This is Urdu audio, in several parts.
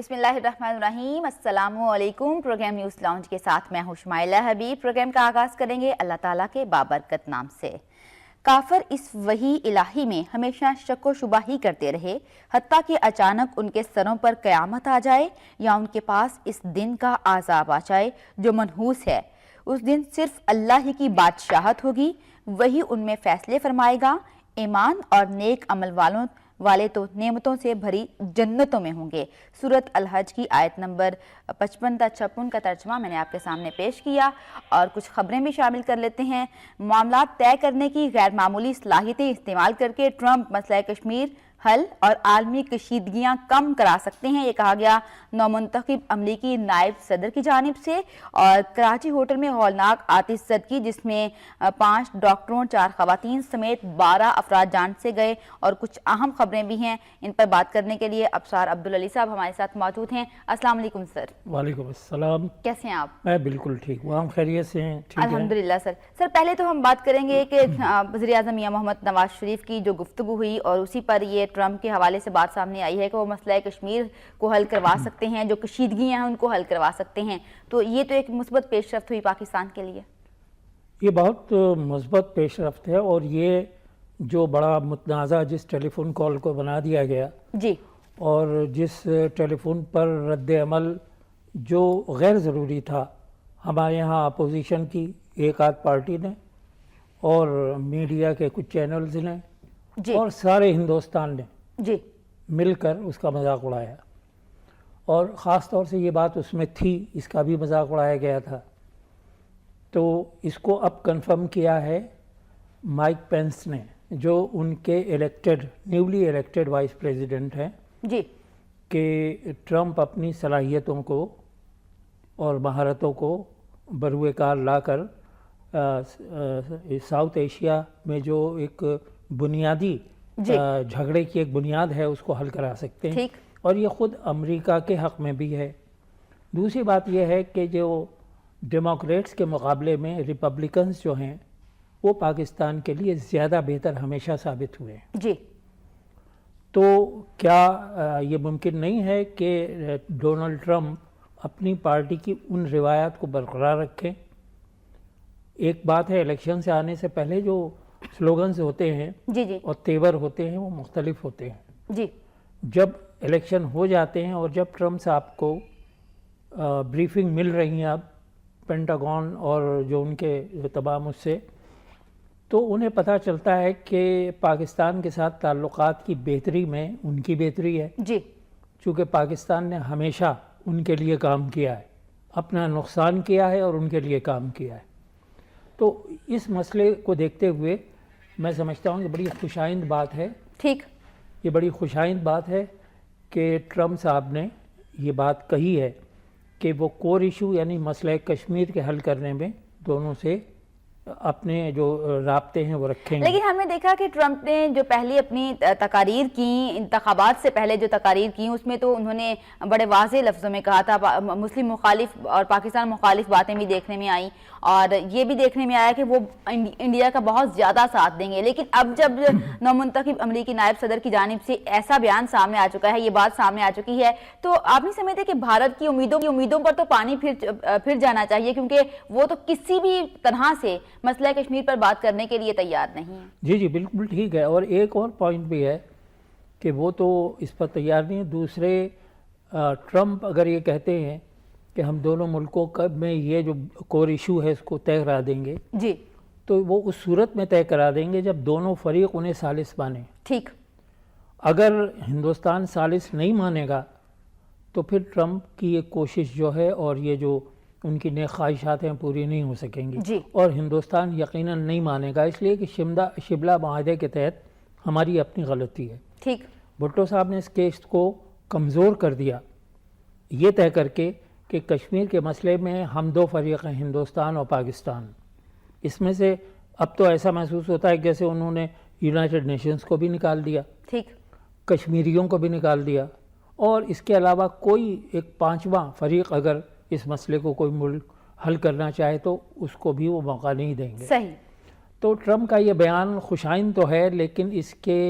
بسم اللہ الرحمن الرحیم، السلام علیکم۔ پروگرام نیوز لاؤنج کے ساتھ میں ہوں شمائلہ حبیب۔ پروگرام کا آغاز کریں گے اللہ تعالیٰ کے بابرکت نام سے۔ کافر اس وحی الہی میں ہمیشہ شک و شبہ ہی کرتے رہے، حتیٰ کہ اچانک ان کے سروں پر قیامت آ جائے یا ان کے پاس اس دن کا عذاب آ جائے جو منحوس ہے۔ اس دن صرف اللہ ہی کی بادشاہت ہوگی، وہی ان میں فیصلے فرمائے گا۔ ایمان اور نیک عمل والے تو نعمتوں سے بھری جنتوں میں ہوں گے۔ سورۃ الحج کی آیت نمبر 55 تا 56 کا ترجمہ میں نے آپ کے سامنے پیش کیا، اور کچھ خبریں بھی شامل کر لیتے ہیں۔ معاملات طے کرنے کی غیر معمولی صلاحیتیں استعمال کر کے ٹرمپ مسئلہ کشمیر حل اور عالمی کشیدگیاں کم کرا سکتے ہیں، یہ کہا گیا نومنتخب امریکی نائب صدر کی جانب سے۔ اور کراچی ہوٹل میں ہولناک آتش زدگی جس میں 5 ڈاکٹروں 4 خواتین سمیت 12 افراد جان سے گئے، اور کچھ اہم خبریں بھی ہیں۔ ان پر بات کرنے کے لیے ابصار عبدالعلی صاحب ہمارے ساتھ موجود ہیں۔ السلام علیکم سر۔ وعلیکم السلام۔ کیسے ہیں آپ؟ میں بالکل ٹھیک ہوں، آپ خیریت سے ہیں؟ الحمدللہ سر۔ سر پہلے تو ہم بات کریں گے کہ وزیر اعظم میاں محمد نواز شریف کی جو گفتگو ہوئی، اور اسی پر یہ ٹرمپ کے حوالے سے بات سامنے آئی ہے کہ وہ مسئلہ کشمیر کو حل کروا سکتے ہیں، جو کشیدگیاں ہیں ان کو حل کروا سکتے ہیں، تو یہ تو ایک مثبت پیش رفت ہوئی پاکستان کے لیے۔ یہ بہت مثبت پیش رفت ہے، اور یہ جو بڑا متنازع جس ٹیلی فون کال کو بنا دیا گیا جی، اور جس ٹیلی فون پر رد عمل جو غیر ضروری تھا ہمارے یہاں اپوزیشن کی ایک آدھ پارٹی نے اور میڈیا کے کچھ چینلز نے جی، اور سارے ہندوستان نے جی، مل کر اس کا مذاق اڑایا، اور خاص طور سے یہ بات اس میں تھی، اس کا بھی مذاق اڑایا گیا تھا۔ تو اس کو اب کنفرم کیا ہے مائک پینس نے، جو ان کے نیولی الیکٹڈ وائس پریزیڈنٹ ہیں، جی، کہ ٹرمپ اپنی صلاحیتوں کو اور مہارتوں کو بروئے کار لا کر ساؤتھ ایشیا میں جو ایک بنیادی جھگڑے کی ایک بنیاد ہے اس کو حل کرا سکتے ہیں، اور یہ خود امریکہ کے حق میں بھی ہے۔ دوسری بات یہ ہے کہ جو ڈیموکریٹس کے مقابلے میں ریپبلکنز جو ہیں وہ پاکستان کے لیے زیادہ بہتر ہمیشہ ثابت ہوئے ہیں۔ جی، تو کیا یہ ممکن نہیں ہے کہ ڈونلڈ ٹرمپ اپنی پارٹی کی ان روایات کو برقرار رکھیں؟ ایک بات ہے الیکشن سے آنے سے پہلے جو سلوگنز ہوتے ہیں جی، جی، اور تیور ہوتے ہیں وہ مختلف ہوتے ہیں۔ جی، جب الیکشن ہو جاتے ہیں اور جب ٹرمپ صاحب کو بریفنگ مل رہی ہیں اب پینٹاگون اور جو ان کے تمام اس سے، تو انہیں پتہ چلتا ہے کہ پاکستان کے ساتھ تعلقات کی بہتری میں ان کی بہتری ہے، جی، چونکہ پاکستان نے ہمیشہ ان کے لیے کام کیا ہے، اپنا نقصان کیا ہے اور ان کے لیے کام کیا ہے۔ تو اس مسئلے کو دیکھتے ہوئے میں سمجھتا ہوں کہ بڑی خوشائند بات ہے، یہ بڑی خوشائند بات ہے کہ ٹرمپ صاحب نے یہ بات کہی ہے کہ وہ کور ایشو یعنی مسئلہ کشمیر کے حل کرنے میں دونوں سے اپنے جو رابطے ہیں وہ رکھیں گے۔ لیکن ہم نے دیکھا کہ ٹرمپ نے جو پہلی اپنی تقاریر کی، انتخابات سے پہلے جو تقاریر کی، اس میں تو انہوں نے بڑے واضح لفظوں میں کہا تھا، مسلم مخالف اور پاکستان مخالف باتیں بھی دیکھنے میں آئیں، اور یہ بھی دیکھنے میں آیا کہ وہ انڈیا کا بہت زیادہ ساتھ دیں گے۔ لیکن اب جب نومنتخب امریکی نائب صدر کی جانب سے ایسا بیان سامنے آ چکا ہے، یہ بات سامنے آ چکی ہے، تو آپ نہیں سمجھتے کہ بھارت کی امیدوں پر تو پانی پھر جانا چاہیے، کیونکہ وہ تو کسی بھی طرح سے مسئلہ کشمیر پر بات کرنے کے لیے تیار نہیں ہے؟ جی جی بالکل ٹھیک ہے، اور ایک اور پوائنٹ بھی ہے کہ وہ تو اس پر تیار نہیں ہے۔ دوسرے ٹرمپ اگر یہ کہتے ہیں کہ ہم دونوں ملکوں میں یہ جو کور ایشو ہے اس کو طے کرا دیں گے، جی، تو وہ اس صورت میں طے کرا دیں گے جب دونوں فریق انہیں ثالث مانیں۔ ٹھیک، اگر ہندوستان ثالث نہیں مانے گا تو پھر ٹرمپ کی یہ کوشش جو ہے اور یہ جو ان کی نیک خواہشات ہیں پوری نہیں ہو سکیں گی، جی، اور ہندوستان یقیناً نہیں مانے گا، اس لیے کہ شملہ معاہدے کے تحت ہماری اپنی غلطی ہے۔ ٹھیک، بھٹو صاحب نے اس کیس کو کمزور کر دیا یہ طے کر کے کہ کشمیر کے مسئلے میں ہم دو فریق ہیں، ہندوستان اور پاکستان۔ اس میں سے اب تو ایسا محسوس ہوتا ہے جیسے انہوں نے یونائٹڈ نیشنز کو بھی نکال دیا، ٹھیک، کشمیریوں کو بھی نکال دیا، اور اس کے علاوہ کوئی ایک پانچواں فریق اگر اس مسئلے کو کوئی ملک حل کرنا چاہے تو اس کو بھی وہ موقع نہیں دیں گے۔ صحیح۔ تو ٹرمپ کا یہ بیان خوشائند تو ہے، لیکن اس کے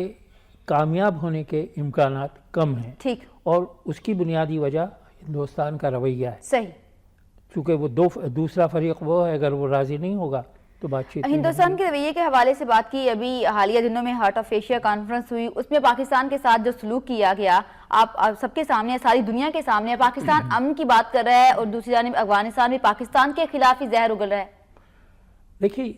کامیاب ہونے کے امکانات کم ہیں، ٹھیک، اور اس کی بنیادی وجہ ہندوستان کا رویہ ہے، صحیح. چونکہ وہ دوسرا فریق وہ ہے، اگر وہ راضی نہیں ہوگا تو بات چیت نہیں ہندوستان کے رویے کے حوالے سے بات کی. ابھی حالیہ دنوں میں ہارٹ آف ایشیا کانفرنس ہوئی، اس میں پاکستان کے ساتھ جو سلوک کیا گیا آپ سب کے سامنے، ساری دنیا کے سامنے، پاکستان امن کی بات کر رہا ہے اور دوسری جانب افغانستان بھی پاکستان کے خلاف ہی زہر اگل رہا ہے. دیکھیے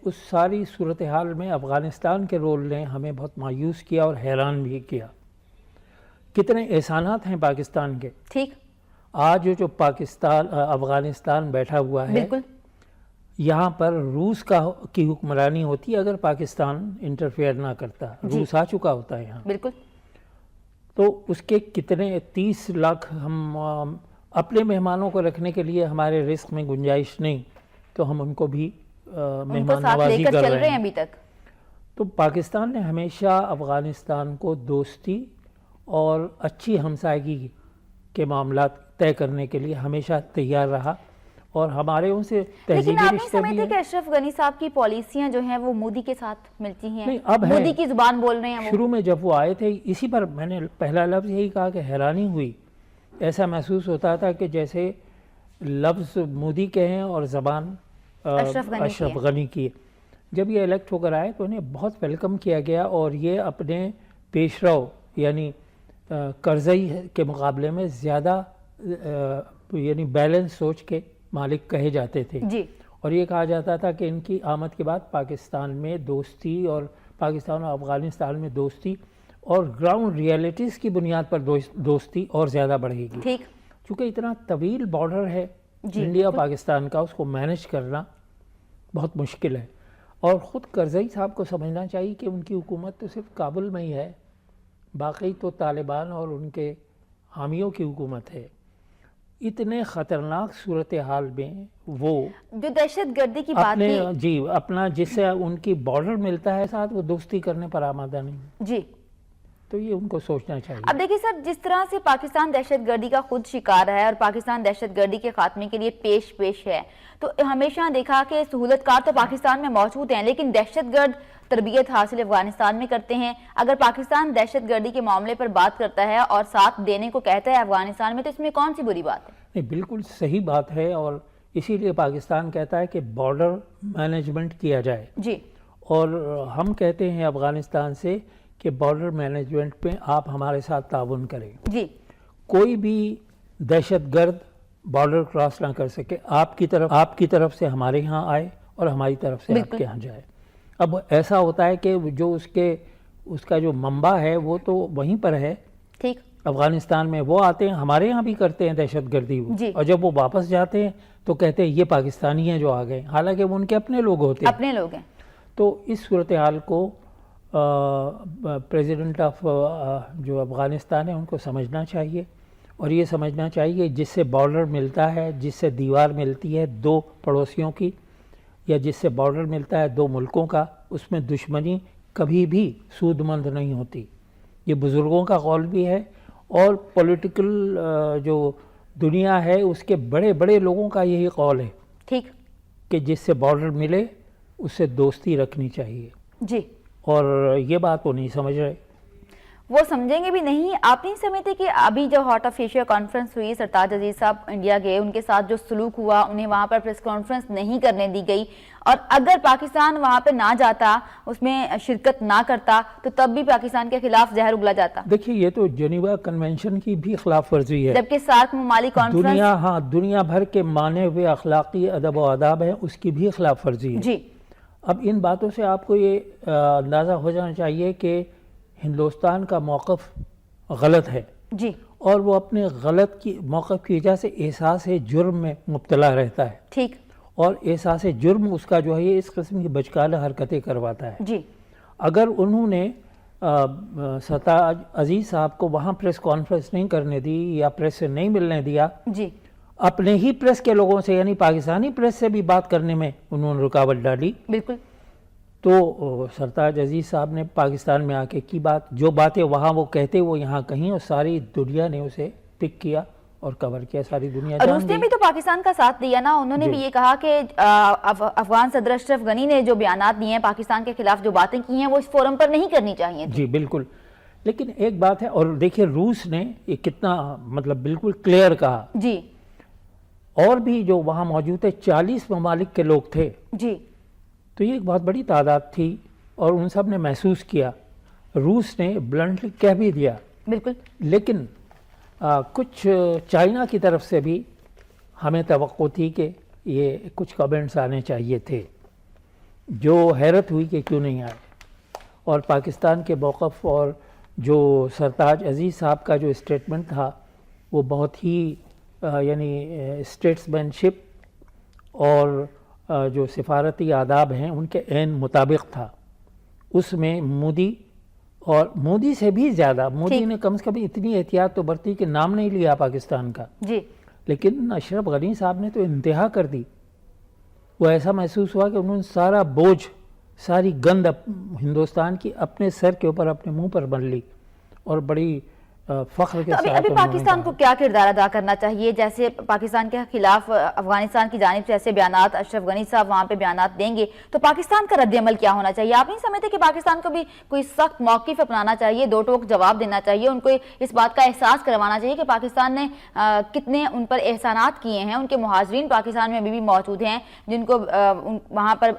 اس ساری صورتحال میں افغانستان کے رول نے ہمیں بہت مایوس کیا اور حیران بھی کیا. کتنے احسانات ہیں پاکستان کے. ٹھیک، آج جو افغانستان بیٹھا ہوا ہے، بالکل یہاں پر روس کی حکمرانی ہوتی اگر پاکستان انٹرفیئر نہ کرتا. روس آ چکا ہوتا ہے یہاں، بالکل. تو اس کے کتنے 30 لاکھ ہم اپنے مہمانوں کو رکھنے کے لیے ہمارے رزق میں گنجائش نہیں، تو ہم ان کو بھی ان کو مہمان ساتھ لے نوازی کر کر چل رہے رہے ہیں ہیں. ابھی تک. تو پاکستان نے ہمیشہ افغانستان کو دوستی اور اچھی ہمسائیگی کے معاملات طے کرنے کے لیے ہمیشہ تیار رہا، اور ہمارے ان سے لیکن تہذیبی آپ نہیں رشتے بھی سمجھتے ہیں. کہ اشرف غنی صاحب کی پالیسیاں جو ہیں وہ مودی کے ساتھ ملتی ہیں؟ نہیں، اب ہیں. مودی کی زبان بول رہے ہیں وہ. شروع میں جب وہ آئے تھے، اسی پر میں نے پہلا لفظ یہی کہا کہ حیرانی ہوئی. ایسا محسوس ہوتا تھا کہ جیسے لفظ مودی کے ہیں اور زبان اشرف غنی کی. جب یہ الیکٹ ہو کر آئے تو انہیں بہت ویلکم کیا گیا، اور یہ اپنے پیش رو یعنی کرزئی کے مقابلے میں زیادہ یعنی بیلنس سوچ کے مالک کہے جاتے تھے. جی. اور یہ کہا جاتا تھا کہ ان کی آمد کے بعد پاکستان میں دوستی، اور پاکستان اور افغانستان میں دوستی اور گراؤنڈ ریئلٹیز کی بنیاد پر دوستی اور زیادہ بڑھے گی. ٹھیک. چونکہ اتنا طویل بارڈر ہے جی، انڈیا پاکستان کا، اس کو مینج کرنا بہت مشکل ہے. اور خود کرزئی صاحب کو سمجھنا چاہیے کہ ان کی حکومت تو صرف کابل میں ہی ہے، باقی تو طالبان اور ان کے حامیوں کی حکومت ہے. اتنے خطرناک صورتحال میں وہ جو دہشت گردی کی بات کی، اپنا جس سے ان کی بارڈر ملتا ہے ساتھ، وہ دوستی کرنے پر آمادہ نہیں. جی. تو یہ ان کو سوچنا چاہیے. اب دیکھیے سر، جس طرح سے پاکستان دہشت گردی کا خود شکار ہے اور پاکستان دہشت گردی کے خاتمے کے لیے پیش ہے، تو ہمیشہ دیکھا کہ سہولت کار تو پاکستان میں موجود ہیں، لیکن دہشت گرد تربیت حاصل افغانستان میں کرتے ہیں. اگر پاکستان دہشت گردی کے معاملے پر بات کرتا ہے اور ساتھ دینے کو کہتا ہے افغانستان میں، تو اس میں کون سی بری بات ہے؟ نہیں، بالکل صحیح بات ہے، اور اسی لیے پاکستان کہتا ہے کہ بارڈر مینجمنٹ کیا جائے. جی. اور ہم کہتے ہیں افغانستان سے کہ بارڈر مینجمنٹ پہ آپ ہمارے ساتھ تعاون کریں. جی. کوئی بھی دہشت گرد بارڈر کراس نہ کر سکے، آپ کی طرف سے ہمارے ہاں آئے اور ہماری طرف سے آپ کے ہاں جائے. اب ایسا ہوتا ہے کہ جو اس کا جو منبع ہے وہ تو وہیں پر ہے. ٹھیک. افغانستان میں وہ آتے ہیں، ہمارے یہاں بھی کرتے ہیں دہشت گردی، اور جب وہ واپس جاتے ہیں تو کہتے ہیں یہ پاکستانی ہیں جو آ گئے، حالانکہ وہ ان کے اپنے لوگ ہوتے ہیں. اپنے لوگ ہیں. تو اس صورتحال کو پریزیڈنٹ آف جو افغانستان ہے ان کو سمجھنا چاہیے، اور یہ سمجھنا چاہیے جس سے بارڈر ملتا ہے، جس سے دیوار ملتی ہے دو پڑوسیوں کی، یا جس سے بارڈر ملتا ہے دو ملکوں کا، اس میں دشمنی کبھی بھی سود مند نہیں ہوتی. یہ بزرگوں کا قول بھی ہے، اور پولیٹیکل جو دنیا ہے اس کے بڑے بڑے لوگوں کا یہی قول ہے. ٹھیک. کہ جس سے بارڈر ملے اس سے دوستی رکھنی چاہیے. جی. اور یہ بات وہ نہیں سمجھ رہے. وہ سمجھیں گے بھی نہیں. آپ نہیں سمجھتے کہ ابھی جو ہارٹ آف ایشیا کانفرنس ہوئی، سرتاج عزیز صاحب انڈیا گئے، ان کے ساتھ جو سلوک ہوا، انہیں وہاں پر پریس کانفرنس نہیں کرنے دی گئی، اور اگر پاکستان وہاں پہ نہ جاتا، اس میں شرکت نہ کرتا، تو تب بھی پاکستان کے خلاف زہر اگلا جاتا. دیکھیے یہ تو جنیوا کنونشن کی بھی خلاف ورزی ہے، جبکہ سارک ممالک کانفرنس دنیا بھر کے مانے ہوئے اخلاقی ادب و آداب ہیں، اس کی بھی خلاف ورزی ہے. جی. اب ان باتوں سے آپ کو یہ اندازہ ہو جانا چاہیے کہ ہندوستان کا موقف غلط ہے. جی. اور وہ اپنے غلط موقف کی وجہ سے احساس جرم میں مبتلا رہتا ہے. ٹھیک. اور احساس جرم اس کا جو ہے اس قسم کی بچکانہ حرکتیں کرواتا ہے. جی. اگر انہوں نے سرتاج عزیز صاحب کو وہاں پریس کانفرنس نہیں کرنے دی یا پریس سے نہیں ملنے دیا، جی، اپنے ہی پریس کے لوگوں سے یعنی پاکستانی پریس سے بھی بات کرنے میں انہوں نے رکاوٹ ڈالی، بالکل، تو سرتاج عزیز صاحب نے پاکستان میں آ کے کی بات، جو باتیں وہاں وہ کہتے وہ یہاں کہیں، اور ساری دنیا نے اسے پک کیا اور کور کیا, ساری دنیا روس نے بھی تو پاکستان کا ساتھ دیا نا, انہوں نے بھی یہ کہا کہ افغان صدر اشرف غنی نے جو بیانات دیے ہیں پاکستان کے خلاف, جو باتیں کی ہیں وہ اس فورم پر نہیں کرنی چاہیے. جی بالکل, لیکن ایک بات ہے, اور دیکھیے روس نے یہ کتنا مطلب بالکل کلیئر کہا, جی اور بھی جو وہاں موجود تھے 40 ممالک کے لوگ تھے, جی تو یہ ایک بہت بڑی تعداد تھی, اور ان سب نے محسوس کیا. روس نے بلنٹلی کہہ بھی دیا, بالکل, لیکن کچھ چائنا کی طرف سے بھی ہمیں توقع تھی کہ یہ کچھ کمنٹس آنے چاہیے تھے, جو حیرت ہوئی کہ کیوں نہیں آئے. اور پاکستان کے موقف اور جو سرتاج عزیز صاحب کا جو اسٹیٹمنٹ تھا وہ بہت ہی یعنی اسٹیٹس مین شپ اور جو سفارتی آداب ہیں ان کے عین مطابق تھا. اس میں مودی, اور مودی سے بھی زیادہ, مودی نے کم سے کم اتنی احتیاط تو برتی کہ نام نہیں لیا پاکستان کا, جی, لیکن اشرف غنی صاحب نے تو انتہا کر دی. وہ ایسا محسوس ہوا کہ انہوں نے سارا بوجھ, ساری گند ہندوستان کی اپنے سر کے اوپر, اپنے منہ پر بن لی, اور بڑی فخر کے ساتھ. ابھی پاکستان کو کیا کردار ادا کرنا چاہیے؟ جیسے پاکستان کے خلاف افغانستان کی جانب سے ایسے بیانات اشرف غنی صاحب وہاں پہ بیانات دیں گے تو پاکستان کا رد عمل کیا ہونا چاہیے؟ آپ نہیں سمجھتے کہ پاکستان کو بھی کوئی سخت موقف اپنانا چاہیے, دو ٹوک جواب دینا چاہیے, ان کو اس بات کا احساس کروانا چاہیے کہ پاکستان نے کتنے ان پر احسانات کیے ہیں, ان کے مہاجرین پاکستان میں ابھی بھی موجود ہیں جن کو وہاں پر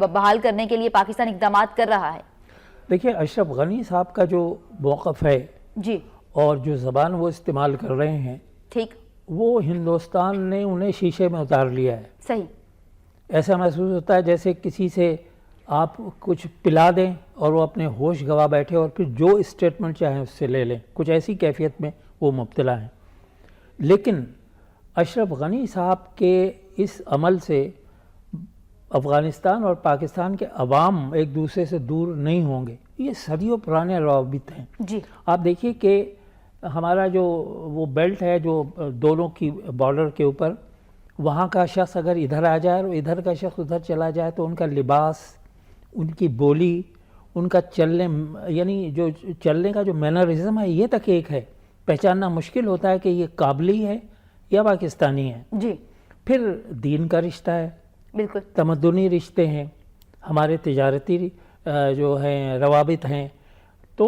بحال کرنے کے لیے پاکستان اقدامات کر رہا ہے. دیکھیے اشرف غنی صاحب کا جو موقف ہے, جی, اور جو زبان وہ استعمال کر رہے ہیں, ٹھیک, وہ ہندوستان نے انہیں شیشے میں اتار لیا ہے. صحیح, ایسا محسوس ہوتا ہے جیسے کسی سے آپ کچھ پلا دیں اور وہ اپنے ہوش گوا بیٹھے اور پھر جو اسٹیٹمنٹ چاہیں اس سے لے لیں, کچھ ایسی کیفیت میں وہ مبتلا ہیں. لیکن اشرف غنی صاحب کے اس عمل سے افغانستان اور پاکستان کے عوام ایک دوسرے سے دور نہیں ہوں گے. یہ صدیوں پرانے روابط ہیں. جی, آپ دیکھیے کہ ہمارا جو وہ بیلٹ ہے جو دونوں کی بارڈر کے اوپر, وہاں کا شخص اگر ادھر آ جائے اور ادھر کا شخص ادھر چلا جائے تو ان کا لباس, ان کی بولی, ان کا چلنے, یعنی جو چلنے کا جو مینرزم ہے یہ تک ایک ہے. پہچاننا مشکل ہوتا ہے کہ یہ کابلی ہے یا پاکستانی ہے. جی, پھر دین کا رشتہ ہے, بالکل, تمدنی رشتے ہیں, ہمارے تجارتی جو ہیں روابط ہیں, تو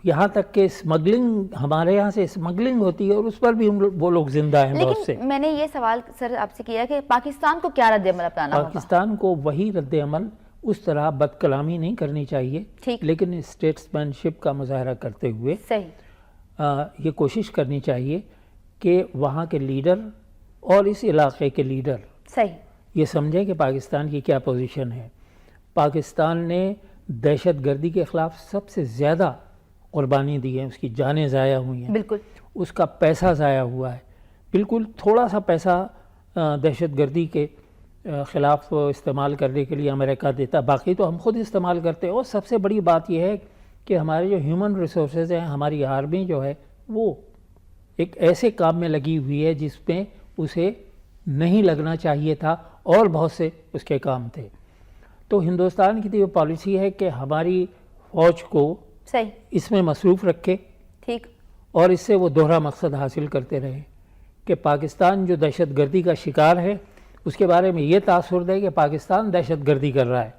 یہاں تک کہ اسمگلنگ, ہمارے یہاں سے اسمگلنگ ہوتی ہے اور اس پر بھی وہ لوگ زندہ ہیں بہت سے. لیکن میں نے یہ سوال سر آپ سے کیا کہ پاکستان کو کیا رد عمل اپنانا ہوگا؟ پاکستان کو وہی رد عمل, اس طرح بد کلامی نہیں کرنی چاہیے, لیکن اسٹیٹس مین شپ کا مظاہرہ کرتے ہوئے صحیح, یہ کوشش کرنی چاہیے کہ وہاں کے لیڈر اور اس علاقے کے لیڈر صحیح یہ سمجھیں کہ پاکستان کی کیا پوزیشن ہے. پاکستان نے دہشت گردی کے خلاف سب سے زیادہ قربانی دی ہے, اس کی جانیں ضائع ہوئی ہیں, بالکل, اس کا پیسہ ضائع ہوا ہے. بالکل تھوڑا سا پیسہ دہشت گردی کے خلاف استعمال کرنے کے لیے امریکہ دیتا, باقی تو ہم خود استعمال کرتے ہیں. اور سب سے بڑی بات یہ ہے کہ ہمارے جو ہیومن ریسورسز ہیں, ہماری آرمی جو ہے وہ ایک ایسے کام میں لگی ہوئی ہے جس میں اسے نہیں لگنا چاہیے تھا, اور بہت سے اس کے کام تھے. تو ہندوستان کی یہ پالیسی ہے کہ ہماری فوج کو صحیح اس میں مصروف رکھے, ٹھیک, اور اس سے وہ دوہرا مقصد حاصل کرتے رہے کہ پاکستان جو دہشت گردی کا شکار ہے اس کے بارے میں یہ تاثر دے کہ پاکستان دہشت گردی کر رہا ہے,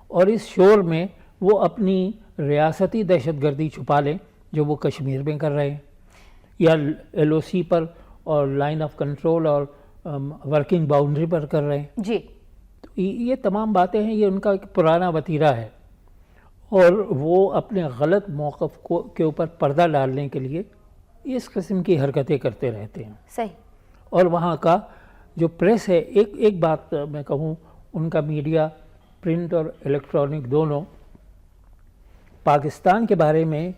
اور اس شور میں وہ اپنی ریاستی دہشت گردی چھپا لیں جو وہ کشمیر میں کر رہے ہیں, یا ایل او سی پر اور لائن آف کنٹرول اور ورکنگ باؤنڈری پر کر رہے ہیں. جی, تو یہ تمام باتیں ہیں, یہ ان کا ایک پرانا وتیرہ ہے, اور وہ اپنے غلط موقف کے اوپر پردہ ڈالنے کے لیے اس قسم کی حرکتیں کرتے رہتے ہیں. صحیح, اور وہاں کا جو پریس ہے, ایک بات میں کہوں, ان کا میڈیا پرنٹ اور الیکٹرانک دونوں پاکستان کے بارے میں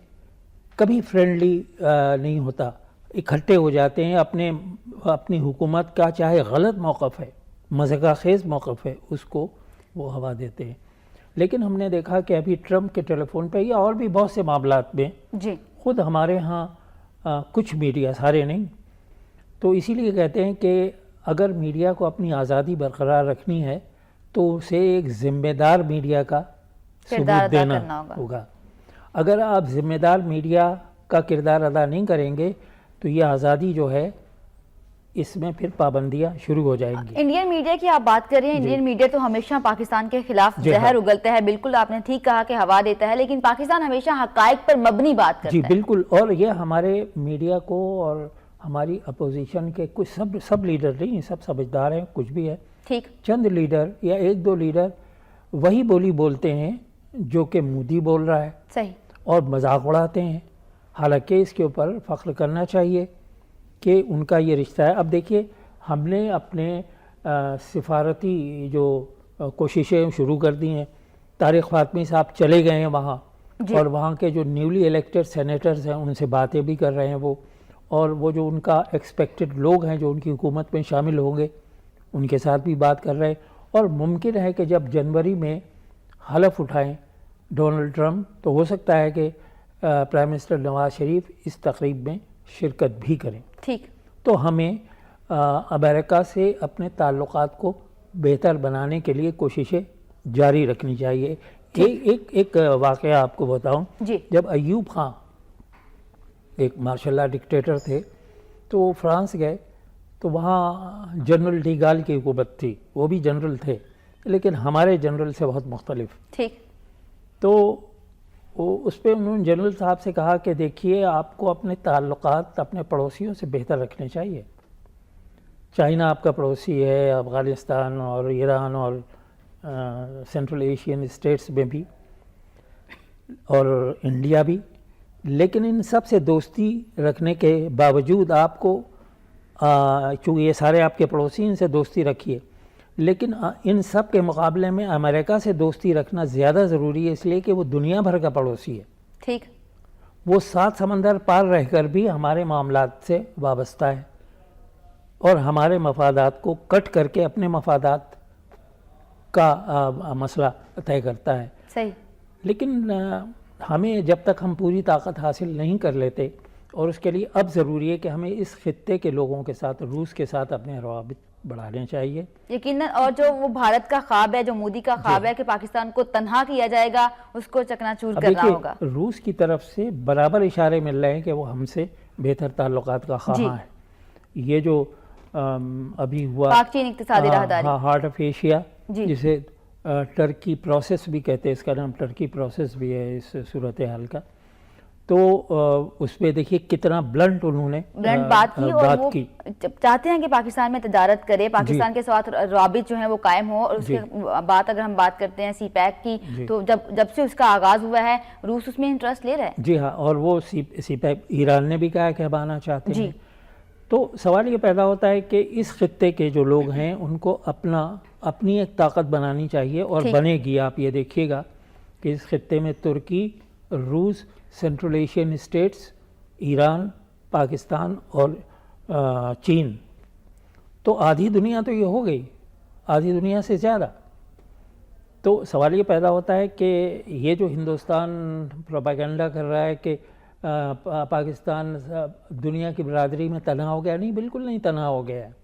کبھی فرینڈلی نہیں ہوتا, اکٹھے ہو جاتے ہیں, اپنی حکومت کا چاہے غلط موقف ہے, مذاق خیز موقف ہے, اس کو وہ ہوا دیتے ہیں. لیکن ہم نے دیکھا کہ ابھی ٹرمپ کے ٹیلی فون پہ یا اور بھی بہت سے معاملات میں جی, خود ہمارے ہاں کچھ میڈیا, سارے نہیں, تو اسی لیے کہتے ہیں کہ اگر میڈیا کو اپنی آزادی برقرار رکھنی ہے تو اسے ایک ذمہ دار میڈیا کا ثبوت دینا ہوگا. اگر آپ ذمہ دار میڈیا کا کردار ادا نہیں کریں گے تو یہ آزادی جو ہے اس میں پھر پابندیاں شروع ہو جائیں گی۔ انڈین میڈیا کی آپ بات کر رہے ہیں، انڈین میڈیا تو ہمیشہ پاکستان کے خلاف زہر اگلتا ہے، بالکل آپ نے ٹھیک کہا کہ ہوا دیتا ہے، لیکن پاکستان ہمیشہ حقائق پر مبنی بات کرتا ہے۔ جی بالکل، اور یہ ہمارے میڈیا کو اور ہماری اپوزیشن کے کچھ سب لیڈر نہیں، سب سمجھدار ہیں، کچھ بھی ہے، ٹھیک، چند لیڈر یا ایک دو لیڈر وہی بولی بولتے ہیں جو کہ مودی بول رہا ہے صحیح، اور مذاق اڑاتے ہیں، حالانکہ اس کے اوپر فخر کرنا چاہیے کہ ان کا یہ رشتہ ہے۔ اب دیکھیے، ہم نے اپنے سفارتی جو کوششیں شروع کر دی ہیں، طارق فاطمی صاحب چلے گئے ہیں وہاں، اور وہاں کے جو نیولی الیکٹڈ سینیٹرز ہیں ان سے باتیں بھی کر رہے ہیں وہ، اور وہ جو ان کا ایکسپیکٹڈ لوگ ہیں جو ان کی حکومت میں شامل ہوں گے ان کے ساتھ بھی بات کر رہے ہیں، اور ممکن ہے کہ جب جنوری میں حلف اٹھائیں ڈونلڈ ٹرمپ تو ہو سکتا ہے کہ پرائم منسٹر نواز شریف اس تقریب میں شرکت بھی کریں۔ ٹھیک، تو ہمیں امریکہ سے اپنے تعلقات کو بہتر بنانے کے لیے کوششیں جاری رکھنی چاہیے۔ ایک واقعہ آپ کو بتاؤں، جب ایوب خان ایک ماشاء اللہ ڈکٹیٹر تھے تو وہ فرانس گئے تو وہاں جنرل ڈی گال کی حکومت تھی، وہ بھی جنرل تھے لیکن ہمارے جنرل سے بہت مختلف۔ ٹھیک، تو اس پہ انہوں نے جنرل صاحب سے کہا کہ دیکھیے آپ کو اپنے تعلقات اپنے پڑوسیوں سے بہتر رکھنے چاہیے۔ چائنا آپ کا پڑوسی ہے، افغانستان اور ایران اور سینٹرل ایشین اسٹیٹس میں بھی، اور انڈیا بھی، لیکن ان سب سے دوستی رکھنے کے باوجود آپ کو چونکہ یہ سارے آپ کے پڑوسی، ان سے دوستی رکھیے، لیکن ان سب کے مقابلے میں امریکہ سے دوستی رکھنا زیادہ ضروری ہے، اس لیے کہ وہ دنیا بھر کا پڑوسی ہے۔ ٹھیک، وہ 7 سمندر پار رہ کر بھی ہمارے معاملات سے وابستہ ہے اور ہمارے مفادات کو کٹ کر کے اپنے مفادات کا مسئلہ طے کرتا ہے۔ صحیح، لیکن ہمیں جب تک ہم پوری طاقت حاصل نہیں کر لیتے، اور اس کے لیے اب ضروری ہے کہ ہمیں اس خطے کے لوگوں کے ساتھ، روس کے ساتھ اپنے روابط بڑھانے چاہیے یقیناً، اور جو وہ بھارت کا خواب ہے، جو مودی کا خواب ہے کہ پاکستان کو تنہا کیا جائے گا، اس کو چکنا چور کرنا ہوگا۔ روس کی طرف سے برابر اشارے مل رہے ہیں کہ وہ ہم سے بہتر تعلقات کا خواہاں ہے۔ یہ جو ابھی ہوا پاک چین اقتصادی راہداری، ہارٹ آف ایشیا، جسے ٹرکی پروسیس بھی کہتے ہیں، اس کا نام ٹرکی پروسیس بھی ہے اس صورتحال کا، تو اس میں دیکھیے کتنا بلنٹ انہوں نے بات کی، اور وہ چاہتے ہیں کہ پاکستان میں تجارت کرے، پاکستان کے ساتھ روابط جو ہیں وہ قائم ہو، اور اس کے بعد اگر ہم بات کرتے ہیں سی پیک کی، تو جب سے اس کا آغاز ہوا ہے روس اس میں انٹرسٹ لے رہا ہے۔ جی ہاں، اور وہ سی پیک ایران نے بھی کہا کہ ہم آنا چاہتے ہیں۔ تو سوال یہ پیدا ہوتا ہے کہ اس خطے کے جو لوگ ہیں ان کو اپنی ایک طاقت بنانی چاہیے، اور بنے گی۔ آپ یہ دیکھیے گا کہ اس خطے میں ترکی، روس، central Asian states, Iran, Pakistan اور چین، تو آدھی دنیا تو یہ ہو گئی، آدھی دنیا سے زیادہ۔ تو سوال یہ پیدا ہوتا ہے کہ یہ جو ہندوستان پروپیگنڈا کر رہا ہے کہ پاکستان دنیا کی برادری میں تنہا ہو گیا، نہیں، بالکل نہیں تنہا ہو گیا ہے۔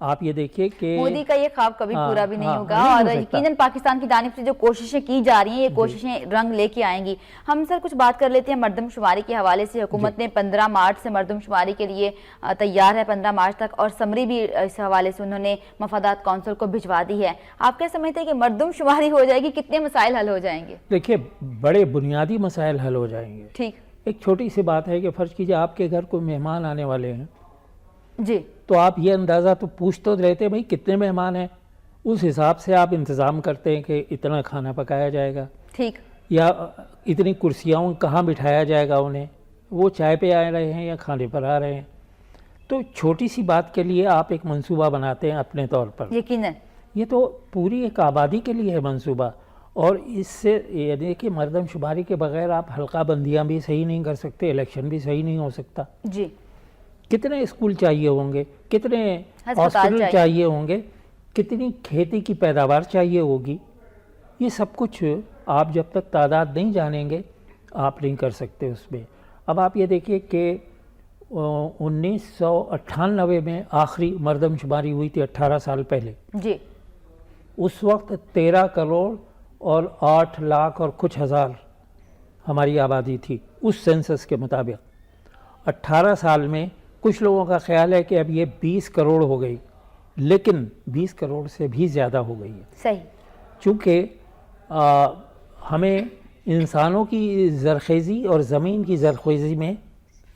آپ یہ دیکھیے کہ مودی کا یہ خواب کبھی پورا بھی نہیں ہوگا، اور یقیناً پاکستان کی جانب سے جو کوششیں کی جا رہی ہیں یہ کوششیں رنگ لے کے آئیں گی۔ ہم سر کچھ بات کر لیتے ہیں مردم شماری کے حوالے سے۔ حکومت نے 15 مارچ سے مردم شماری کے لیے تیار ہے، 15 مارچ تک، اور سمری بھی اس حوالے سے انہوں نے مفادات کونسل کو بھجوا دی ہے۔ آپ کیا سمجھتے ہیں کہ مردم شماری ہو جائے گی، کتنے مسائل حل ہو جائیں گے؟ دیکھیے، بڑے بنیادی مسائل حل ہو جائیں گے۔ ٹھیک، ایک چھوٹی سی بات ہے کہ فرض کیجئے آپ کے گھر کوئی مہمان آنے والے ہیں، جی، تو آپ یہ اندازہ تو پوچھ تو رہتے بھائی کتنے مہمان ہیں، اس حساب سے آپ انتظام کرتے ہیں کہ اتنا کھانا پکایا جائے گا، ٹھیک، یا اتنی کرسیاں کہاں بٹھایا جائے گا انہیں، وہ چائے پہ آ رہے ہیں یا کھانے پر آ رہے ہیں۔ تو چھوٹی سی بات کے لیے آپ ایک منصوبہ بناتے ہیں اپنے طور پر، یقیناً یہ تو پوری ایک آبادی کے لیے ہے منصوبہ، اور اس سے یعنی کہ مردم شماری کے بغیر آپ حلقہ بندیاں بھی صحیح نہیں کر سکتے، الیکشن بھی صحیح نہیں ہو سکتا۔ جی، کتنے اسکول چاہیے ہوں گے، کتنے ہاسپٹل چاہیے ہوں گے، کتنی کھیتی کی پیداوار چاہیے ہوگی، یہ سب کچھ آپ جب تک تعداد نہیں جانیں گے آپ نہیں کر سکتے اس میں۔ اب آپ یہ دیکھیے کہ 1998 میں آخری مردم شماری ہوئی تھی، 18 سال پہلے، جی، اس وقت 13 کروڑ اور 8 لاکھ اور کچھ ہزار ہماری آبادی تھی اس سینسس کے مطابق۔ 18 سال میں کچھ لوگوں کا خیال ہے کہ اب یہ 20 کروڑ ہو گئی، لیکن 20 کروڑ سے بھی زیادہ ہو گئی ہے، صحیح، چونکہ ہمیں انسانوں کی زرخیزی اور زمین کی زرخیزی میں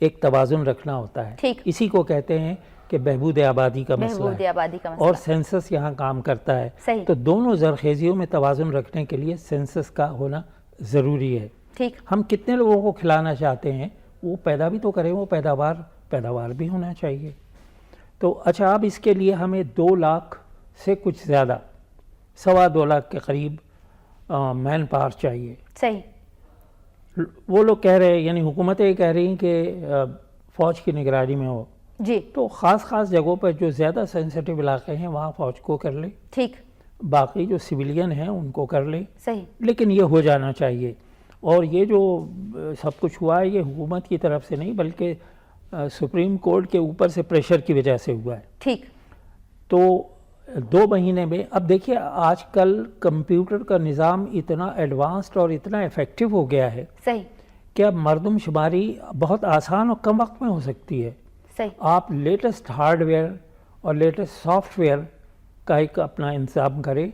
ایک توازن رکھنا ہوتا ہے. ٹھیک. اسی کو کہتے ہیں کہ بہبود آبادی کا مسئلہ بہبود ہے، آبادی کا مسئلہ، اور سینسس یہاں کام کرتا ہے. صحیح. تو دونوں زرخیزیوں میں توازن رکھنے کے لیے سینسس کا ہونا ضروری ہے. ٹھیک. ہم کتنے لوگوں کو کھلانا چاہتے ہیں وہ پیدا بھی تو کریں، وہ پیداوار بھی ہونا چاہیے. تو اچھا، اب اس کے لیے ہمیں 2 لاکھ سے کچھ زیادہ 2.25 لاکھ کے قریب مین پاور چاہیے. صحیح. وہ لوگ کہہ رہے ہیں، یعنی حکومتیں کہہ رہی ہیں کہ فوج کی نگرانی میں ہو. جی. تو خاص جگہوں پر جو زیادہ سینسیٹیو علاقے ہیں وہاں فوج کو کر لے. ٹھیک. باقی جو سویلین ہیں ان کو کر لے. صحیح. لیکن یہ ہو جانا چاہیے. اور یہ جو سب کچھ ہوا ہے یہ حکومت کی طرف سے نہیں بلکہ سپریم کورٹ کے اوپر سے پریشر کی وجہ سے ہوا ہے. ٹھیک. تو 2 مہینے میں، اب دیکھیے آج کل کمپیوٹر کا نظام اتنا ایڈوانسڈ اور اتنا افیکٹو ہو گیا ہے صحیح. کہ اب مردم شماری بہت آسان اور کم وقت میں ہو سکتی ہے. صحیح. آپ لیٹسٹ ہارڈ ویئر اور لیٹسٹ سافٹ ویئر کا ایک اپنا انتظام کریں.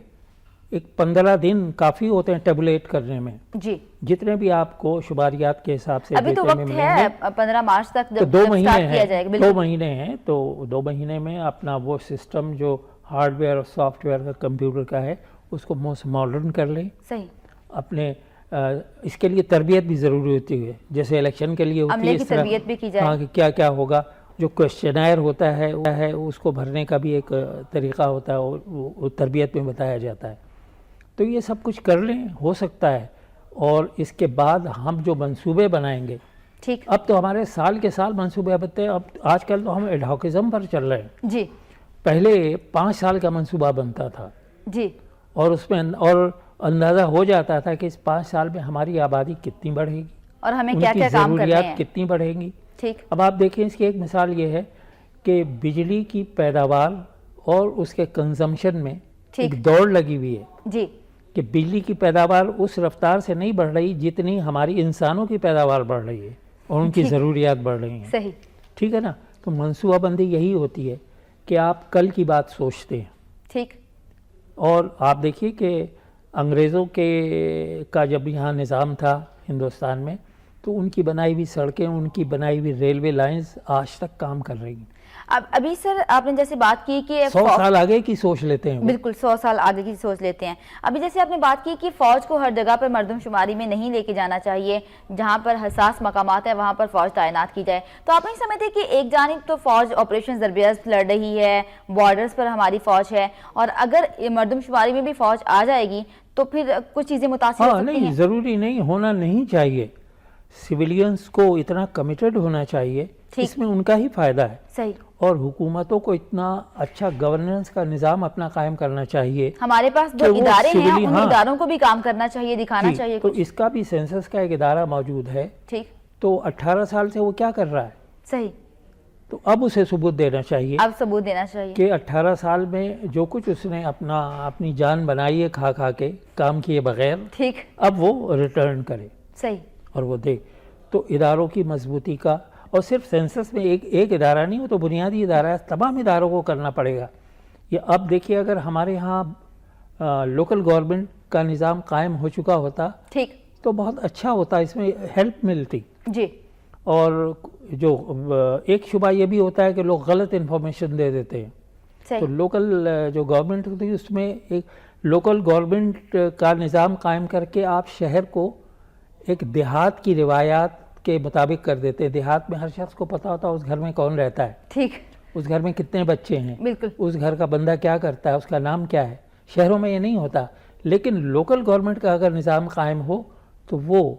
ایک 15 دن کافی ہوتے ہیں ٹیبولیٹ کرنے میں. جی. جتنے بھی آپ کو شماریات کے حساب سے ابھی تو وقت ہے 15 مارچ تک تو جب 2 سٹارٹ کیا جائے گا. 2 مہینے ہیں. تو 2 مہینے میں اپنا وہ سسٹم جو ہارڈ ویئر اور سافٹ ویئر کا کمپیوٹر کا ہے اس کو موسٹ ماڈرن کر لیں. صحیح. اپنے اس کے لیے تربیت بھی ضروری ہوتی ہے، جیسے الیکشن کے لیے ہوتی ہے، عملے کی اس طرح تربیت بھی کی جائے. ہاں کہ کیا کیا ہوگا. جو کوشچنائر ہوتا ہے اس کو بھرنے کا بھی ایک طریقہ ہوتا ہے، وہ تربیت میں بتایا جاتا ہے. تو یہ سب کچھ کر لیں، ہو سکتا ہے. اور اس کے بعد ہم جو منصوبے بنائیں گے، ٹھیک. اب تو ہمارے سال کے سال منصوبے بنتے ہیں. اب آج کل تو ہم ایڈہاکزم پر چل رہے ہیں. جی. پہلے 5 سال کا منصوبہ بنتا تھا. جی. اور اس میں اور اندازہ ہو جاتا تھا کہ اس 5 سال میں ہماری آبادی کتنی بڑھے گی اور ہمیں کیا کیا کام کرنے ہیں، ضروریات کتنی بڑھیں گی. ٹھیک. اب آپ دیکھیں اس کی ایک مثال یہ ہے کہ بجلی کی پیداوار اور اس کے کنزمپشن میں ایک دوڑ لگی ہوئی ہے. جی. کہ بجلی کی پیداوار اس رفتار سے نہیں بڑھ رہی جتنی ہماری انسانوں کی پیداوار بڑھ رہی ہے اور ان کی ضروریات بڑھ رہی ہیں. صحیح. ٹھیک ہے نا. تو منصوبہ بندی یہی ہوتی ہے کہ آپ کل کی بات سوچتے ہیں. ٹھیک. اور آپ دیکھیے کہ انگریزوں کا جب یہاں نظام تھا ہندوستان میں تو ان کی بنائی ہوئی سڑکیں، ان کی بنائی ہوئی ریلوے لائنز آج تک کام کر رہی ہیں. ابھی سر آپ نے جیسے بات کی کہ 100 سال آگے کی سوچ لیتے ہیں. بالکل 100 سال آگے کی سوچ لیتے ہیں. ابھی جیسے آپ نے بات کی کہ فوج کو ہر جگہ پر مردم شماری میں نہیں لے کے جانا چاہیے، جہاں پر حساس مقامات ہیں وہاں پر فوج تعینات کی جائے. تو آپ نہیں سمجھتے کہ ایک جانب تو فوج آپریشن ضرب اثر لڑ رہی ہے، بارڈرز پر ہماری فوج ہے، اور اگر مردم شماری میں بھی فوج آ جائے گی تو پھر کچھ چیزیں متاثر ہو سکتی ہیں؟ نہیں، ضروری نہیں، ہونا نہیں چاہیے. سویلینز کو اتنا کمیٹڈ ہونا چاہیے، اس میں ان کا ہی فائدہ ہے. صحیح. اور حکومتوں کو اتنا اچھا گورننس کا نظام اپنا قائم کرنا چاہیے. ہمارے پاس جو ادارے ہیں ان اداروں کو بھی کام کرنا چاہیے، دکھانا چاہیے. تو اس کا بھی سینسس کا ایک ادارہ موجود ہے. ٹھیک. تو 18 سال سے وہ کیا کر رہا ہے؟ صحیح. تو اب اسے ثبوت دینا چاہیے. اب ثبوت دینا چاہیے کہ 18 سال میں جو کچھ اس نے اپنی جان بنائی ہے کھا کے کام کیے بغیر، ٹھیک، اب وہ ریٹرن کرے. صحیح. اور وہ دے. تو اداروں کی مضبوطی کا، اور صرف سینسس میں ایک ادارہ نہیں، وہ تو بنیادی ادارہ ہے، تمام اداروں کو کرنا پڑے گا. یہ اب دیکھیے اگر ہمارے ہاں لوکل گورنمنٹ کا نظام قائم ہو چکا ہوتا ٹھیک تو بہت اچھا ہوتا، اس میں ہیلپ ملتی. جی. اور جو ایک شبہ یہ بھی ہوتا ہے کہ لوگ غلط انفارمیشن دے دیتے ہیں. تو لوکل جو گورنمنٹ ہوتی ہے اس میں ایک لوکل گورنمنٹ کا نظام قائم کر کے آپ شہر کو ایک دیہات کی روایات کے مطابق کر دیتے ہیں. دیہات میں ہر شخص کو پتا ہوتا ہے اس گھر میں کون رہتا ہے، ٹھیک، اس گھر میں کتنے بچے ہیں، بالکل، اس گھر کا بندہ کیا کرتا ہے، اس کا نام کیا ہے. شہروں میں یہ نہیں ہوتا. لیکن لوکل گورنمنٹ کا اگر نظام قائم ہو تو وہ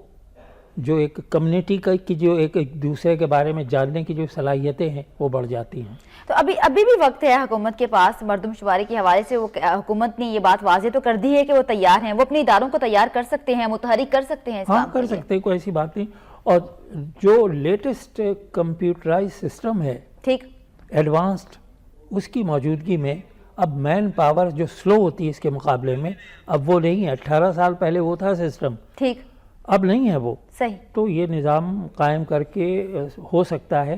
جو ایک کمیونٹی کی جو ایک دوسرے کے بارے میں جاننے کی جو صلاحیتیں ہیں وہ بڑھ جاتی ہیں. تو ابھی بھی وقت ہے حکومت کے پاس. مردم شماری کے حوالے سے حکومت نے یہ بات واضح تو کر دی ہے کہ وہ تیار ہیں، وہ اپنے اداروں کو تیار کر سکتے ہیں، متحرک کر سکتے ہیں. ہاں کر سکتے ہیں، کوئی ایسی بات نہیں. اور جو لیٹسٹ کمپیوٹرائز سسٹم ہے، ٹھیک، ایڈوانسڈ، اس کی موجودگی میں اب مین پاور جو سلو ہوتی ہے اس کے مقابلے میں اب وہ نہیں ہے. 18 سال پہلے وہ تھا سسٹم، ٹھیک، اب نہیں ہے وہ. صحیح. تو یہ نظام قائم کر کے ہو سکتا ہے.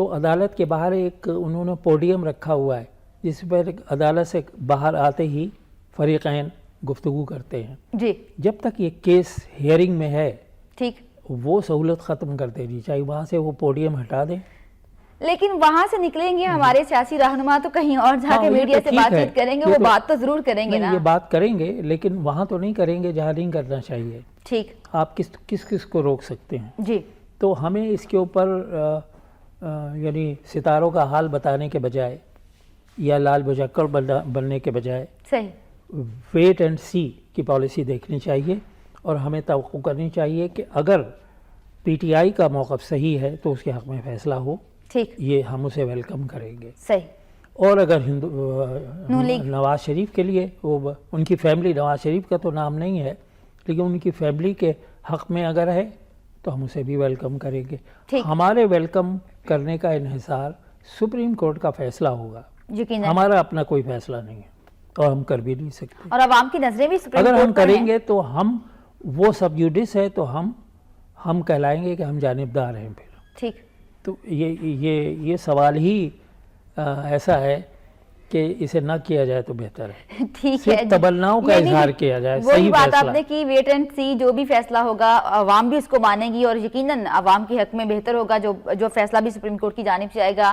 تو عدالت کے باہر ایک انہوں نے پوڈیم رکھا ہوا ہے جس پر عدالت سے باہر آتے ہی فریقین گفتگو کرتے ہیں. جی جب تک یہ کیس ہیئرنگ میں ہے ٹھیک. وہ سہولت ختم کر دینی چاہیے, وہاں سے وہ پوڈیم ہٹا دیں. لیکن وہاں سے نکلیں گے ہمارے سیاسی رہنما تو کہیں اور جا کے یہ میڈیا تو سے ٹھیک بات ہے. چیت کریں گے, یہ وہ تو- بات تو ضرور کریں گے نہیں, نا. یہ بات کریں گے لیکن وہاں تو نہیں کریں گے جہاں نہیں کرنا چاہیے. ٹھیک. آپ کس کو روک سکتے ہیں؟ جی تو ہمیں اس کے اوپر یعنی ستاروں کا حال بتانے کے بجائے یا لال بجکڑ بننے کے بجائے صحیح. ویٹ اینڈ سی کی پالیسی دیکھنی چاہیے, اور ہمیں توقع کرنی چاہیے کہ اگر پی ٹی آئی کا موقف صحیح ہے تو اس کے حق میں فیصلہ ہو. ٹھیک. یہ ہم اسے ویلکم کریں گے. صحیح. اور اگر نون لیگ نواز شریف کے لیے وہ ان کی فیملی, نواز شریف کا تو نام نہیں ہے لیکن ان کی فیملی کے حق میں اگر ہے تو ہم اسے بھی ویلکم کریں گے. ٹھیک. ہمارے ویلکم کرنے کا انحصار سپریم کورٹ کا فیصلہ ہوگا, یقیناً. ہمارا اپنا کوئی فیصلہ نہیں ہے اور ہم کر بھی نہیں سکتے. اور عوام کی نظریں بھی سپریم اگر کورٹ ہم پر کریں ہیں. گے تو ہم وہ سب جوڈس ہے تو ہم کہلائیں گے کہ ہم جانبدار ہیں. پھر ٹھیک. تو یہ سوال ہی ایسا ہے کہ اسے نہ کیا جائے تو بہتر ہے. ٹھیک ہے. صرف تمناؤں کا یعنی اظہار کیا جائے. وہی صحیح بات آپ فیصلہ. نے کی, ویٹ اینڈ سی, جو بھی فیصلہ ہوگا عوام بھی اس کو مانے گی اور یقیناً عوام کے حق میں بہتر ہوگا. جو فیصلہ بھی سپریم کورٹ کی جانب سے آئے گا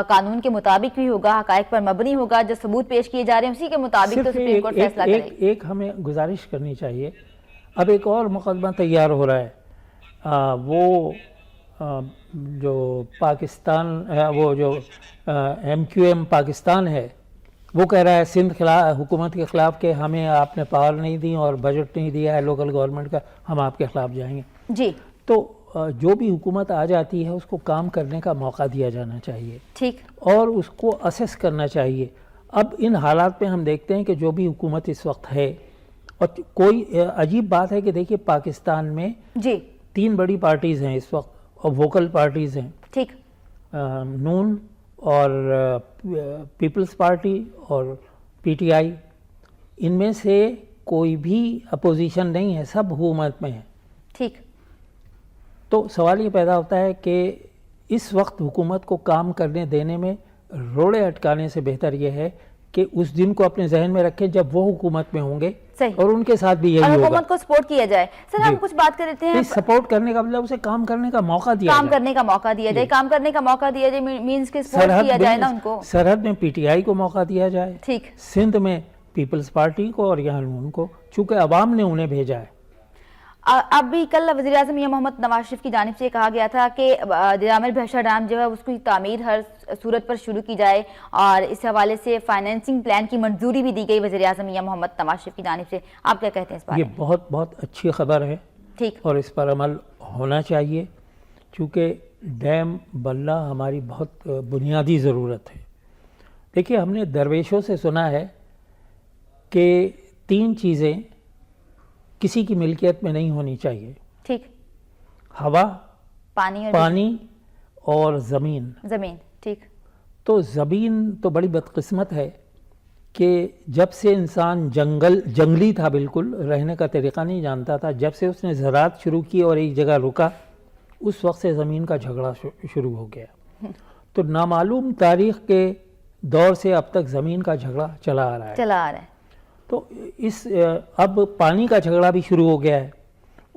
قانون کے مطابق بھی ہوگا, حقائق پر مبنی ہوگا, جو ثبوت پیش کیے جا رہے ہیں اسی کے مطابق تو صرف سپریم کورٹ فیصلہ کرے گی. ایک ہمیں گزارش کرنی چاہیے. اب ایک اور مقدمہ تیار ہو رہا ہے, وہ جو پاکستان, وہ جو ایم کیو ایم پاکستان ہے, وہ کہہ رہا ہے سندھ حکومت کے خلاف کہ ہمیں آپ نے پاور نہیں دی اور بجٹ نہیں دیا ہے لوکل گورنمنٹ کا, ہم آپ کے خلاف جائیں گے. جی تو جو بھی حکومت آ جاتی ہے اس کو کام کرنے کا موقع دیا جانا چاہیے. ٹھیک. اور اس کو اسیس کرنا چاہیے. اب ان حالات میں ہم دیکھتے ہیں کہ جو بھی حکومت اس وقت ہے, اور کوئی عجیب بات ہے کہ دیکھیے پاکستان میں جی 3 بڑی پارٹیز ہیں اس وقت, اور ووکل پارٹیز ہیں, ٹھیک. نون اور پیپلز پارٹی اور پی ٹی آئی. ان میں سے کوئی بھی اپوزیشن نہیں ہے, سب حکومت میں ہیں. ٹھیک. تو سوال یہ پیدا ہوتا ہے کہ اس وقت حکومت کو کام کرنے دینے میں روڑے اٹکانے سے بہتر یہ ہے کہ اس دن کو اپنے ذہن میں رکھیں جب وہ حکومت میں ہوں گے, صحیح. اور ان کے ساتھ بھی اور یہی ہوگا. حکومت کو سپورٹ کیا جائے. سر ہم کچھ بات کر لیتے ہیں, سپورٹ کرنے کا مطلب اسے کام کرنے کا موقع دیا کام جائے. کرنے کا موقع دیا جائے. کام کرنے کا موقع دیا جائے مینز کہ سپورٹ کیا جائے نا ان کو. سرحد میں پی ٹی آئی کو موقع دیا جائے, ٹھیک. سندھ میں پیپلز پارٹی کو, اور یہاں نون کو, چونکہ عوام نے انہیں بھیجا ہے. اب بھی کل وزیراعظم میاں محمد نواز شریف کی جانب سے کہا گیا تھا کہ جامل بھیشا ڈیم جو ہے اس کی تعمیر ہر صورت پر شروع کی جائے, اور اس حوالے سے فائنینسنگ پلان کی منظوری بھی دی گئی وزیراعظم میاں محمد نواز شریف کی جانب سے. آپ کیا کہتے ہیں اس بارے یہ میں؟ بہت اچھی خبر ہے, ٹھیک. اور اس پر عمل ہونا چاہیے, چونکہ ڈیم بننا ہماری بہت بنیادی ضرورت ہے. دیکھیے ہم نے درویشوں سے سنا ہے کہ 3 چیزیں کسی کی ملکیت میں نہیں ہونی چاہیے, ٹھیک. ہوا, پانی اور زمین. زمین. ٹھیک. تو زمین تو بڑی بدقسمت ہے کہ جب سے انسان جنگلی تھا, بالکل رہنے کا طریقہ نہیں جانتا تھا, جب سے اس نے زراعت شروع کی اور ایک جگہ رکا, اس وقت سے زمین کا جھگڑا شروع ہو گیا. تو نامعلوم تاریخ کے دور سے اب تک زمین کا جھگڑا چلا آ رہا ہے. تو اب پانی کا جھگڑا بھی شروع ہو گیا ہے,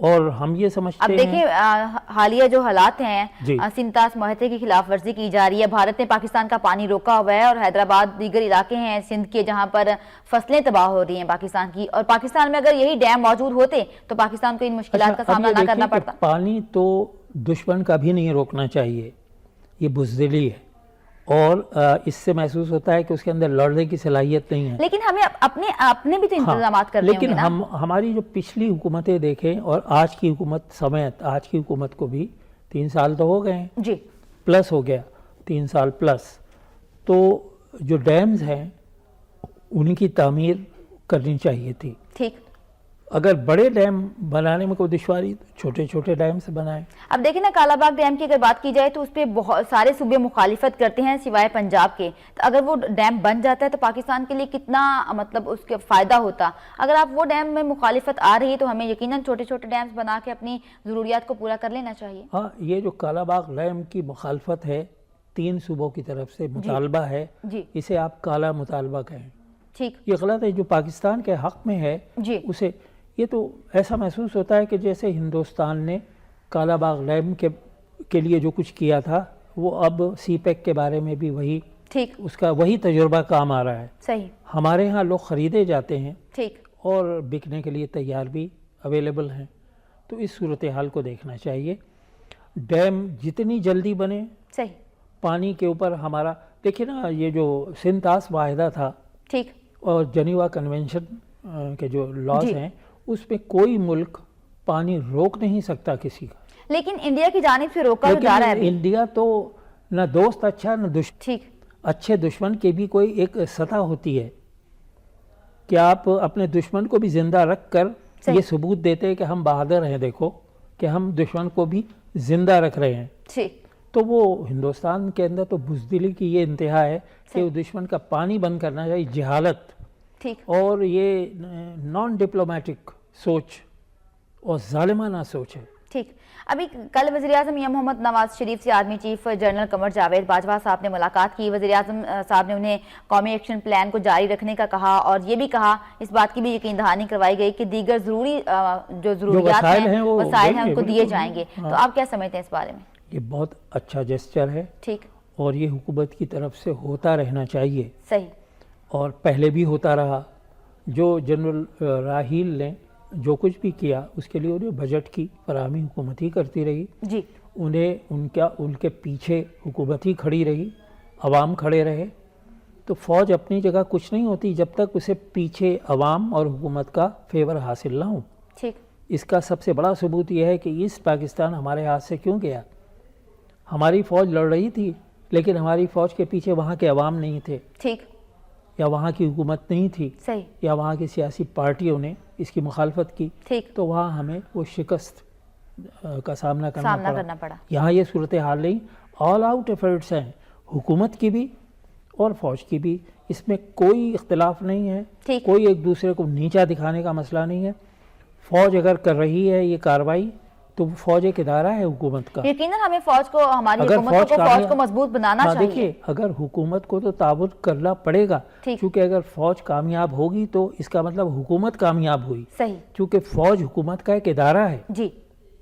اور ہم یہ سمجھتے ہیں. اب دیکھیں حالیہ جو حالات ہیں, جی. سنتاس معاہدے کی خلاف ورزی کی جا رہی ہے. بھارت نے پاکستان کا پانی روکا ہوا ہے, اور حیدرآباد دیگر علاقے ہیں سندھ کے جہاں پر فصلیں تباہ ہو رہی ہیں پاکستان کی, اور پاکستان میں اگر یہی ڈیم موجود ہوتے تو پاکستان کو ان مشکلات کا سامنا نہ کرنا پڑتا. پانی تو دشمن کا بھی نہیں روکنا چاہیے, یہ بزدلی ہے, اور اس سے محسوس ہوتا ہے کہ اس کے اندر لڑنے کی صلاحیت نہیں ہے. لیکن ہمیں اپنے بھی تو انتظامات کرنے ہوں گے نا. لیکن ہماری جو پچھلی حکومتیں دیکھیں, اور آج کی حکومت سمیت, آج کی حکومت کو بھی 3 سال تو ہو گئے ہیں, جی پلس ہو گیا, 3 سال پلس. تو جو ڈیمز ہیں ان کی تعمیر کرنی چاہیے تھی. ٹھیک. اگر بڑے ڈیم بنانے میں کوئی دشواری, چھوٹے چھوٹے ڈیم سے بنائیں. اب دیکھیں نا, کالا باغ ڈیم کی اگر بات کی جائے تو اس پہ بہت سارے صوبے مخالفت کرتے ہیں سوائے پنجاب کے. تو اگر وہ ڈیم بن جاتا ہے تو پاکستان کے لیے کتنا مطلب اس کے فائدہ ہوتا. اگر آپ وہ ڈیم میں مخالفت آ رہی ہے تو ہمیں یقیناً چھوٹے چھوٹے ڈیمز بنا کے اپنی ضروریات کو پورا کر لینا چاہیے. ہاں, یہ جو کالا باغ ڈیم کی مخالفت ہے 3 صوبوں کی طرف سے مطالبہ ہے، جی اسے آپ کالا مطالبہ کہیں، ٹھیک یہ غلط ہے. جو پاکستان کے حق میں ہے جی اسے، یہ تو ایسا محسوس ہوتا ہے کہ جیسے ہندوستان نے کالا باغ ڈیم کے لیے جو کچھ کیا تھا وہ اب سی پیک کے بارے میں بھی وہی ٹھیک اس کا وہی تجربہ کام آ رہا ہے. صحیح ہمارے ہاں لوگ خریدے جاتے ہیں ٹھیک اور بکنے کے لیے تیار بھی اویلیبل ہیں. تو اس صورتحال کو دیکھنا چاہیے. ڈیم جتنی جلدی بنے، صحیح پانی کے اوپر ہمارا دیکھیں نا، یہ جو سنتاس معاہدہ تھا ٹھیک اور جنیوا کنونشن کے جو لاز جی ہیں، اس پہ کوئی ملک پانی روک نہیں سکتا کسی کا. لیکن انڈیا کی جانب سے روکا جو جا رہا ہے لیکن ابھی. انڈیا تو نہ دوست اچھا نہ دشمن. ٹھیک اچھے دشمن کی بھی کوئی ایک سطح ہوتی ہے کہ آپ اپنے دشمن کو بھی زندہ رکھ کر صحیح. یہ ثبوت دیتے ہیں کہ ہم بہادر ہیں، دیکھو کہ ہم دشمن کو بھی زندہ رکھ رہے ہیں. ٹھیک تو وہ ہندوستان کے اندر تو بزدلی کی یہ انتہا ہے کہ وہ دشمن کا پانی بند کرنا چاہیے. جہالت ٹھیک اور یہ نان ڈپلومیٹک سوچ اور ظالمانہ سوچ ہے. ٹھیک. ابھی کل وزیراعظم میاں محمد نواز شریف سے army chief general Qamar Javed Bajwa صاحب نے ملاقات کی. وزیراعظم صاحب نے انہیں قومی ایکشن پلان کو جاری رکھنے کا کہا، اور یہ بھی کہا، اس بات کی بھی یقین دہانی کروائی گئی کہ دیگر ضروری جو ضروریات ہیں وسائل ہیں ان کو دیے جائیں گے. تو آپ کیا سمجھتے ہیں اس بارے میں؟ یہ بہت اچھا جیسچر ہے ٹھیک اور یہ حکومت کی طرف سے ہوتا رہنا چاہیے، صحیح اور پہلے بھی ہوتا رہا. جو جنرل راحیل نے جو کچھ بھی کیا اس کے لیے انہیں بجٹ کی فراہمی حکومت ہی کرتی رہی. جی انہیں ان کے پیچھے حکومت ہی کھڑی رہی، عوام کھڑے رہے. تو فوج اپنی جگہ کچھ نہیں ہوتی جب تک اسے پیچھے عوام اور حکومت کا فیور حاصل نہ ہو. ٹھیک اس کا سب سے بڑا ثبوت یہ ہے کہ ایسٹ پاکستان ہمارے ہاتھ سے کیوں گیا. ہماری فوج لڑ رہی تھی لیکن ہماری فوج کے پیچھے وہاں کے عوام نہیں تھے، ٹھیک یا وہاں کی حکومت نہیں تھی، صحیح یا وہاں کی سیاسی پارٹیوں نے اس کی مخالفت کی. ٹھیک تو وہاں ہمیں وہ شکست کا سامنا کرنا پڑا. یہاں یہ صورتحال نہیں. آل آؤٹ ایفرٹس ہیں حکومت کی بھی اور فوج کی بھی، اس میں کوئی اختلاف نہیں ہے. ٹھیک کوئی ایک دوسرے کو نیچا دکھانے کا مسئلہ نہیں ہے. فوج اگر کر رہی ہے یہ کارروائی تو وہ فوج ایک ادارہ ہے حکومت کا. یقیناً ہمیں فوج کو، ہماری حکومت کو فوج کو مضبوط بنانا چاہیے. دیکھیے اگر حکومت کو تو تعاون کرنا پڑے گا، ٹھیک. کیونکہ اگر فوج کامیاب ہوگی تو اس کا مطلب حکومت کامیاب ہوئی. صحیح کیونکہ فوج حکومت کا ایک ادارہ ہے. جی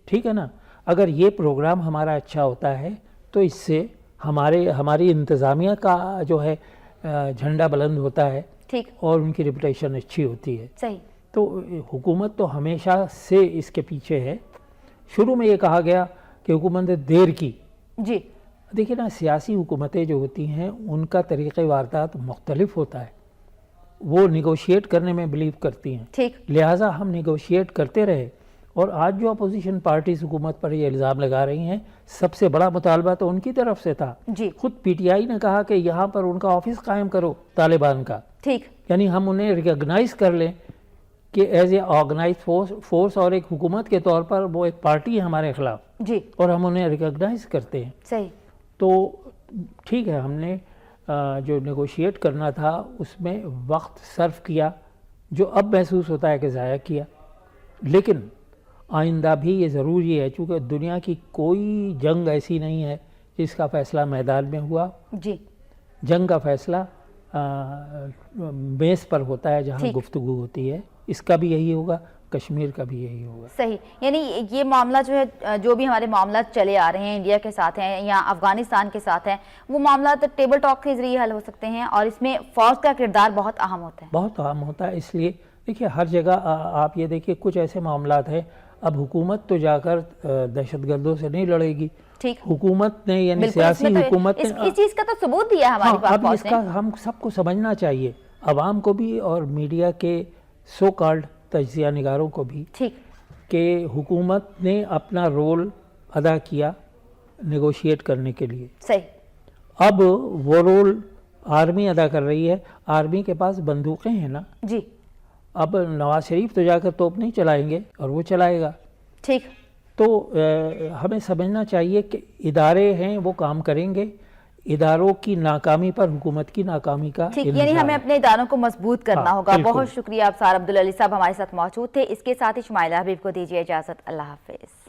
ٹھیک ہے نا. اگر یہ پروگرام ہمارا اچھا ہوتا ہے تو اس سے ہماری انتظامیہ کا جو ہے جھنڈا بلند ہوتا ہے، ٹھیک اور ان کی ریپوٹیشن اچھی ہوتی ہے. صحیح تو حکومت تو ہمیشہ سے اس کے پیچھے ہے. شروع میں یہ کہا گیا کہ حکومت نے دیر کی. جی دیکھیں نا، سیاسی حکومتیں جو ہوتی ہیں ان کا طریقہ واردات مختلف ہوتا ہے. وہ نیگوشیٹ کرنے میں بلیو کرتی ہیں، ٹھیک لہٰذا ہم نیگوشیٹ کرتے رہے. اور آج جو اپوزیشن پارٹیز حکومت پر یہ الزام لگا رہی ہیں، سب سے بڑا مطالبہ تو ان کی طرف سے تھا. جی خود پی ٹی آئی نے کہا کہ یہاں پر ان کا آفس قائم کرو طالبان کا، ٹھیک یعنی ہم انہیں ریکگنائز کر لیں کہ ایز اے آرگنائز فورس اور ایک حکومت کے طور پر وہ ایک پارٹی ہے ہمارے خلاف، جی اور ہم انہیں ریکگنائز کرتے ہیں. صحیح تو ٹھیک ہے، ہم نے جو نیگوشیٹ کرنا تھا اس میں وقت صرف کیا جو اب محسوس ہوتا ہے کہ ضائع کیا. لیکن آئندہ بھی یہ ضروری ہے، چونکہ دنیا کی کوئی جنگ ایسی نہیں ہے جس کا فیصلہ میدان میں ہوا. جی جنگ کا فیصلہ بیس پر ہوتا ہے جہاں گفتگو ہوتی ہے. اس کا بھی یہی ہوگا، کشمیر کا بھی یہی ہوگا. صحیح. یعنی یہ معاملہ جو ہے، جو بھی ہمارے معاملات چلے آ رہے ہیں انڈیا کے ساتھ ہیں یا افغانستان کے ساتھ ہیں، وہ معاملات ٹیبل ٹاک کے ذریعے حل ہو سکتے ہیں، اور اس میں فوج کا کردار بہت اہم ہوتا ہے. بہت اہم ہوتا ہے. اس لیے دیکھیے ہر جگہ آپ یہ دیکھیے کچھ ایسے معاملات ہیں، اب حکومت تو جا کر دہشت گردوں سے نہیں لڑے گی. ٹھیک حکومت نے یعنی سیاسی حکومت نے اس چیز کا تو ثبوت دیا ہے ہماری اب اس کا ہم سب کو سمجھنا چاہیے، عوام کو بھی اور میڈیا کے سو کالڈ تجزیہ نگاروں کو بھی، ٹھیک کہ حکومت نے اپنا رول ادا کیا نیگوشیٹ کرنے کے لیے. صحیح. اب وہ رول آرمی ادا کر رہی ہے. آرمی کے پاس بندوقیں ہیں نا. جی اب نواز شریف تو جا کر توپ نہیں چلائیں گے اور وہ چلائے گا. ٹھیک. تو ہمیں سمجھنا چاہیے کہ ادارے ہیں وہ کام کریں گے. اداروں کی ناکامی پر حکومت کی ناکامی کا ٹھیک، یعنی ہمیں اپنے اداروں کو مضبوط کرنا ہوگا. بہت شکریہ. آپ سار عبدالعلی صاحب ہمارے ساتھ موجود تھے. اس کے ساتھ ہی شمائلہ حبیب کو دیجیے اجازت. اللہ حافظ.